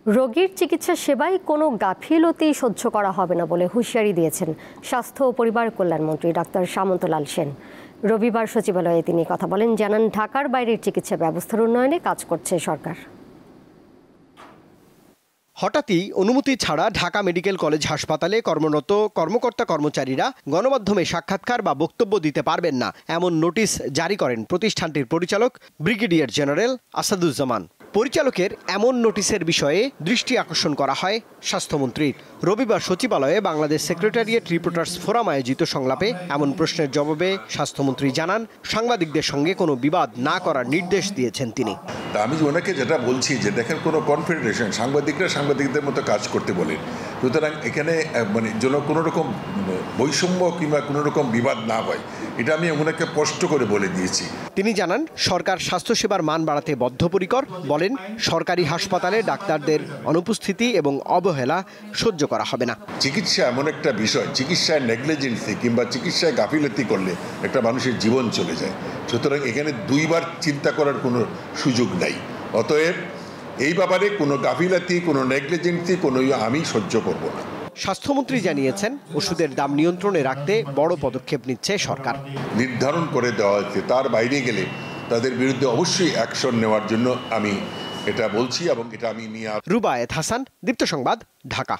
রোগীর চিকিৎসা সেবায় কোনো গাফিলতি সহ্য করা হবে না বলে হুঁশিয়ারি দিয়েছেন স্বাস্থ্য ও পরিবার কল্যাণমন্ত্রী ডাক্তার সামন্তলাল সেন। রবিবার সচিবালয়ে তিনি কথা বলেন, জানান ঢাকার বাইরের চিকিৎসা ব্যবস্থার উন্নয়নে কাজ করছে সরকার। হঠাৎই অনুমতি ছাড়া ঢাকা মেডিকেল কলেজ হাসপাতালে কর্মরত কর্মকর্তা কর্মচারীরা গণমাধ্যমে সাক্ষাৎকার বা বক্তব্য দিতে পারবেন না, এমন নোটিশ জারি করেন প্রতিষ্ঠানটির পরিচালক ব্রিগেডিয়ার জেনারেল আসাদুজ্জামান। পরিচালকের এমন নোটিশের বিষয়ে দৃষ্টি আকর্ষণ করা হয় স্বাস্থ্যমন্ত্রীর। রবিবার সচিবালয়ে বাংলাদেশ সেক্রেটারিয়েট রিপোর্টার্স ফোরাম আয়োজিত সংলাপে এমন প্রশ্নের জবাবে স্বাস্থ্যমন্ত্রী জানান, সাংবাদিকদের সঙ্গে কোনো বিবাদ না করার নির্দেশ দিয়েছেন তিনি। আমি ওনাকে যেটা বলছি যে দেখেন, কোনো কনফেডারেশন সাংবাদিকরা সাংবাদিকদের মতো কাজ করতে বলেন, সুতরাং এখানে যেন কোনো রকম বৈষম্য কিংবা কোনো রকম বিবাদ না হয়, এটা আমি ওনাকে স্পষ্ট করে বলে দিয়েছি। তিনি জানান, সরকার স্বাস্থ্যসেবার মান বাড়াতে বদ্ধপরিকর। বলেন, সরকারি হাসপাতালে ডাক্তারদের অনুপস্থিতি এবং অবহেলা সহ্য করা হবে না। চিকিৎসা এমন একটা বিষয়, চিকিৎসায় নেগলিজেন্সি কিংবা চিকিৎসায় গাফিলতি করলে একটা মানুষের জীবন চলে যায়। সুতরাং এখানে দুইবার চিন্তা করার কোনো সুযোগ নাই। অতএব এই ব্যাপারে কোনো গাফিলতি, কোনো নেগলিজেন্সি আমি সহ্য করব না। স্বাস্থ্যমন্ত্রী জানিয়েছেন, ওষুধের দাম নিয়ন্ত্রণে রাখতে বড় পদক্ষেপ নিচ্ছে সরকার। নির্ধারণ করে দেওয়া হয়েছে, তার বাইরে গেলে তাদের বিরুদ্ধে অবশ্যই অ্যাকশন নেওয়ার জন্য আমি এটা বলছি এবং এটা আমি নিয়ে। রুবায়েত হাসান, দীপ্ত সংবাদ, ঢাকা।